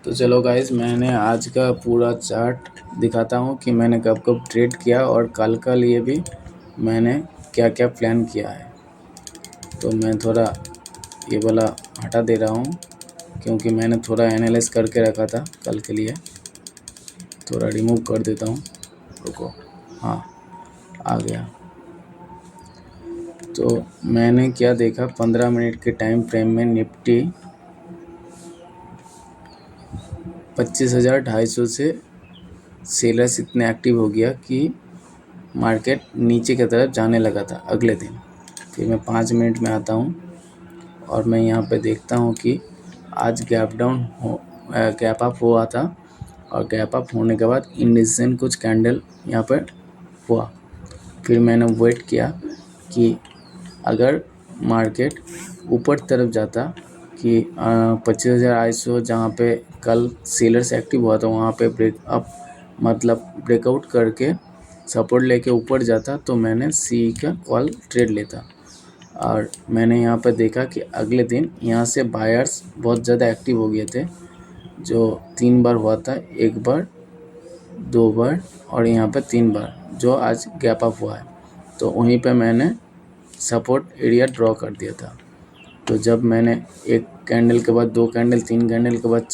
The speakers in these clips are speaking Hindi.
तो चलो गाइस, मैंने आज का पूरा चार्ट दिखाता हूँ कि मैंने कब कब ट्रेड किया और कल का लिए भी मैंने क्या क्या प्लान किया है। तो मैं थोड़ा ये वाला हटा दे रहा हूँ क्योंकि मैंने थोड़ा एनालाइज करके रखा था कल के लिए। थोड़ा रिमूव कर देता हूँ, रुको। हाँ, आ गया। तो मैंने क्या देखा, 15 मिनट के टाइम फ्रेम में निफ्टी 25,250 से सेलर्स इतने एक्टिव हो गया कि मार्केट नीचे की तरफ जाने लगा था अगले दिन। फिर मैं 5 मिनट में आता हूँ और मैं यहाँ पे देखता हूँ कि आज गैप अप हुआ था और गैप अप होने के बाद इंडिसेंट कुछ कैंडल यहाँ पर हुआ। फिर मैंने वेट किया कि अगर मार्केट ऊपर तरफ जाता कि 25,800 जहाँ पे कल सेलर्स एक्टिव हुआ था वहाँ पे ब्रेकआउट करके सपोर्ट लेके ऊपर जाता तो मैंने सी का कॉल ट्रेड लेता। और मैंने यहाँ पर देखा कि अगले दिन यहाँ से बायर्स बहुत ज़्यादा एक्टिव हो गए थे, जो 3 बार हुआ था, 1 बार, 2 बार और यहाँ पे 3 बार, जो आज गैप अप हुआ है। तो वहीं पे मैंने सपोर्ट एरिया ड्रॉ कर दिया था। तो जब मैंने एक कैंडल के बाद 2 कैंडल, 3 कैंडल के बाद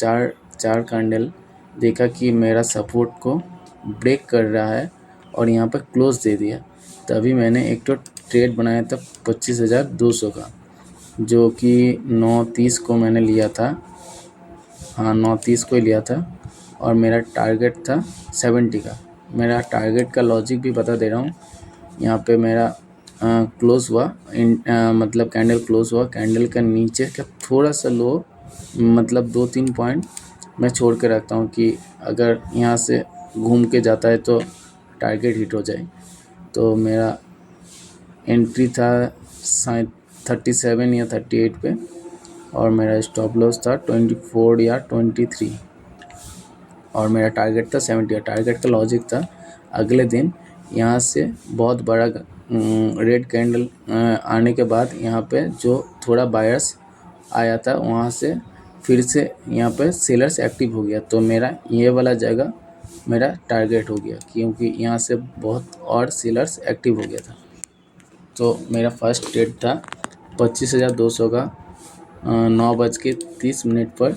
चार कैंडल देखा कि मेरा सपोर्ट को ब्रेक कर रहा है और यहाँ पर क्लोज दे दिया, तभी मैंने एक तो ट्रेड बनाया था 25,200 का, जो कि 9:30 को मैंने लिया था। हाँ, 9:30 को ही लिया था और मेरा टारगेट था 70 का। मेरा टारगेट का लॉजिक भी बता दे रहा हूँ। यहाँ पे मेरा क्लोज हुआ, मतलब कैंडल क्लोज हुआ, कैंडल का नीचे का थोड़ा सा लो, मतलब 2-3 पॉइंट मैं छोड़ के रखता हूँ कि अगर यहाँ से घूम के जाता है तो टारगेट हिट हो जाए। तो मेरा एंट्री था शायद 37 या 38 पे और मेरा स्टॉप लॉस था 24 या 23 और मेरा टारगेट था 70। टारगेट का लॉजिक था अगले दिन यहाँ से बहुत बड़ा रेड कैंडल आने के बाद यहाँ पे जो थोड़ा बायर्स आया था वहाँ से फिर से यहाँ पे सेलर्स एक्टिव हो गया, तो मेरा ये वाला जगह मेरा टारगेट हो गया क्योंकि यहाँ से बहुत और सेलर्स एक्टिव हो गया था। तो मेरा फर्स्ट ट्रेड था 25,200 का 9:30 पर।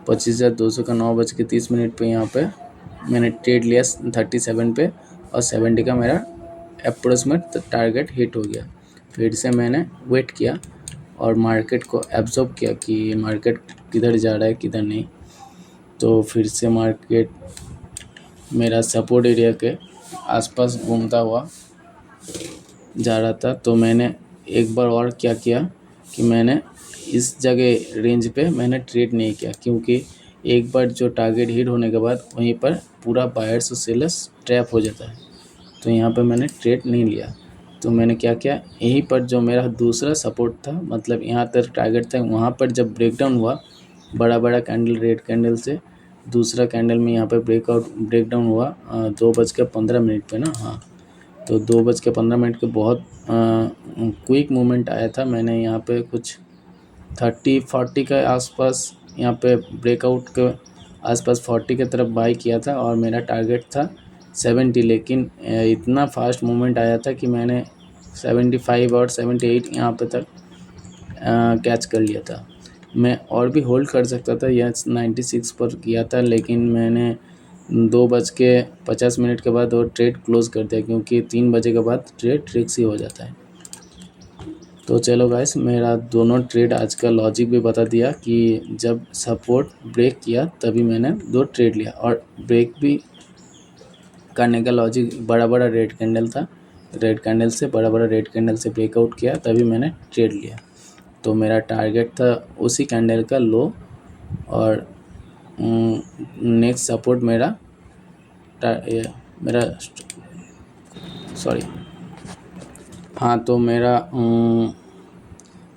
25,200 का 9:30 पे यहाँ पे मैंने ट्रेड लिया 37 पे और 70 का मेरा अप्रोक्सीमेट टारगेट हिट हो गया। फिर से मैंने वेट किया और मार्केट को एब्जॉर्ब किया कि मार्केट किधर जा रहा है किधर नहीं। तो फिर से मार्केट मेरा सपोर्ट एरिया के आसपास घूमता हुआ जा रहा था। तो मैंने एक बार और क्या किया कि मैंने इस जगह रेंज पे मैंने ट्रेड नहीं किया क्योंकि एक बार जो टारगेट हिट होने के बाद वहीं पर पूरा बायर्स और सेलर्स ट्रैप हो जाता है, तो यहाँ पर मैंने ट्रेड नहीं लिया। तो मैंने क्या किया, यहीं पर जो मेरा दूसरा सपोर्ट था, मतलब यहाँ तक टारगेट था, वहाँ पर जब ब्रेकडाउन हुआ बड़ा कैंडल रेड कैंडल से, दूसरा कैंडल में यहाँ पर ब्रेकडाउन हुआ 2:15 पे ना। हाँ, तो 2:15 के बहुत क्विक मूवमेंट आया था। मैंने यहाँ पे कुछ 30-40 के आसपास, यहाँ पे ब्रेकआउट के आसपास 40 की तरफ बाई किया था और मेरा टारगेट था 70, लेकिन इतना फास्ट मूवमेंट आया था कि मैंने 75 और 78 यहाँ पे तक कैच कर लिया था। मैं और भी होल्ड कर सकता था, यह 96 पर किया था, लेकिन मैंने 2:50 के बाद वो ट्रेड क्लोज़ कर दिया क्योंकि 3 बजे के बाद ट्रेड ट्रिक्सी हो जाता है। तो चलो गाइस, मेरा दोनों ट्रेड आज का लॉजिक भी बता दिया कि जब सपोर्ट ब्रेक किया तभी मैंने 2 ट्रेड लिया और ब्रेक भी करने का लॉजिक बड़ा रेड कैंडल था, रेड कैंडल से बड़ा रेड कैंडल से ब्रेकआउट किया तभी मैंने ट्रेड लिया। तो मेरा टारगेट था उसी कैंडल का लो और नेक्स्ट सपोर्ट मेरा सॉरी हाँ, तो मेरा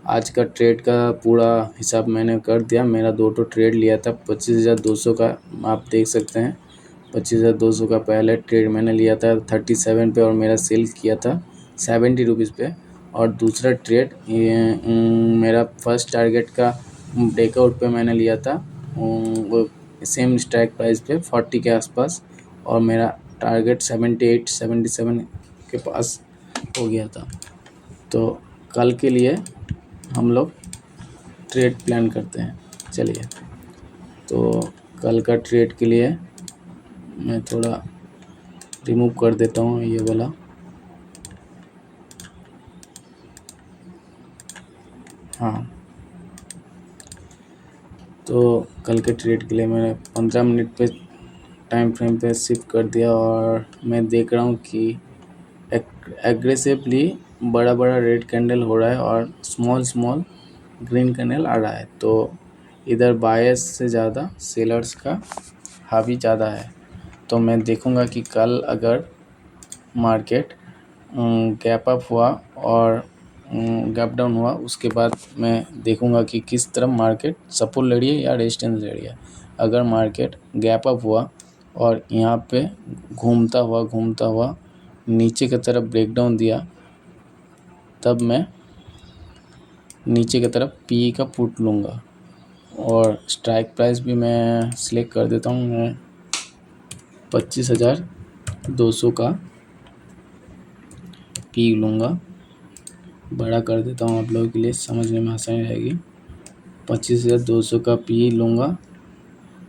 आज का ट्रेड का पूरा हिसाब मैंने कर दिया। मेरा 2 ट्रेड लिया था 25,200 का, आप देख सकते हैं। 25,200 का पहले ट्रेड मैंने लिया था 37 पे और मेरा सेल किया था 70 रुपीज़ पे। और दूसरा ट्रेड मेरा फर्स्ट टारगेट का ब्रेकआउट पे मैंने लिया था, वो सेम स्ट्राइक प्राइस पे 40 के आसपास, और मेरा टारगेट 78 77 के पास हो गया था। तो कल के लिए हम लोग ट्रेड प्लान करते हैं। चलिए, तो कल का ट्रेड के लिए मैं थोड़ा रिमूव कर देता हूँ ये वाला। हाँ, तो कल के ट्रेड के लिए मैंने 15 मिनट पे टाइम फ्रेम पे शिफ्ट कर दिया, और मैं देख रहा हूँ कि एग्रेसिवली बड़ा बड़ा रेड कैंडल हो रहा है और स्मॉल स्मॉल ग्रीन कैंडल आ रहा है। तो इधर बायर्स से ज़्यादा सेलर्स का हावी ज़्यादा है। तो मैं देखूँगा कि कल अगर मार्केट गैप अप हुआ और गैप डाउन हुआ, उसके बाद मैं देखूँगा कि किस तरफ मार्केट सपोर्ट ले रही है या रेजिस्टेंस ले रही है। अगर मार्केट गैप अप हुआ और यहाँ पे घूमता हुआ नीचे की तरफ ब्रेकडाउन दिया, तब मैं नीचे की तरफ पी का पुट लूँगा, और स्ट्राइक प्राइस भी मैं सिलेक्ट कर देता हूँ। मैं 25,200 का पी लूँगा, बड़ा कर देता हूँ आप लोगों के लिए समझने में आसानी रहेगी। 25,200 का पी लूँगा,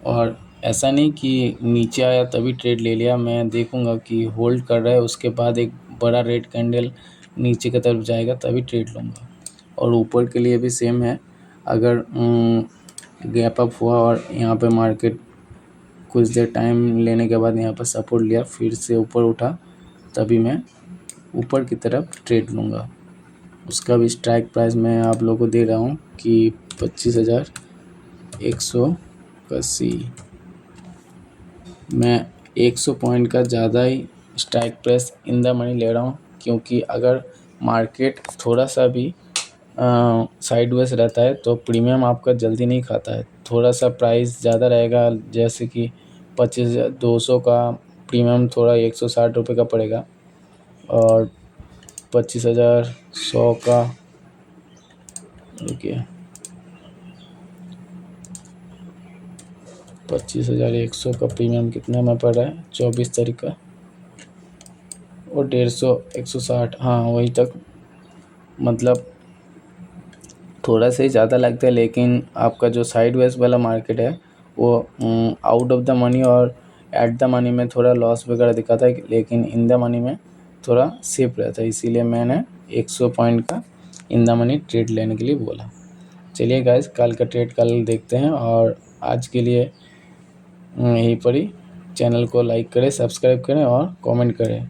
और ऐसा नहीं कि नीचे आया तभी ट्रेड ले लिया। मैं देखूँगा कि होल्ड कर रहा है, उसके बाद एक बड़ा रेड कैंडल नीचे की तरफ जाएगा तभी ट्रेड लूँगा। और ऊपर के लिए भी सेम है, अगर गैप अप हुआ और यहाँ पे मार्केट कुछ देर टाइम लेने के बाद यहाँ पर सपोर्ट लिया, फिर से ऊपर उठा, तभी मैं ऊपर की तरफ ट्रेड लूँगा। उसका भी स्ट्राइक प्राइस मैं आप लोगों को दे रहा हूँ कि 25,180। मैं 100 पॉइंट का ज़्यादा ही strike price in the money ले रहा हूँ, क्योंकि अगर मार्केट थोड़ा सा भी साइडवेज रहता है तो प्रीमियम आपका जल्दी नहीं खाता है। थोड़ा सा प्राइस ज़्यादा रहेगा, जैसे कि 25,200 का प्रीमियम थोड़ा 160 रुपये का पड़ेगा, और 25,100 का, रुकिए, 25,100 का प्रीमियम कितना में पड़ रहा है 24 तारीख का, और 150 160, हाँ वही तक, मतलब थोड़ा सा ही ज़्यादा लगता है। लेकिन आपका जो साइडवेज वाला मार्केट है वो आउट ऑफ द मनी और एट द मनी में थोड़ा लॉस वगैरह दिखाता है, लेकिन इन द मनी में थोड़ा सेफ रहता है। इसीलिए मैंने 100 पॉइंट का इन द मनी ट्रेड लेने के लिए बोला। चलिए गाइस, कल का ट्रेड कल देखते हैं, और आज के लिए यहीं पर ही। चैनल को लाइक करें, सब्सक्राइब करें और कमेंट करें।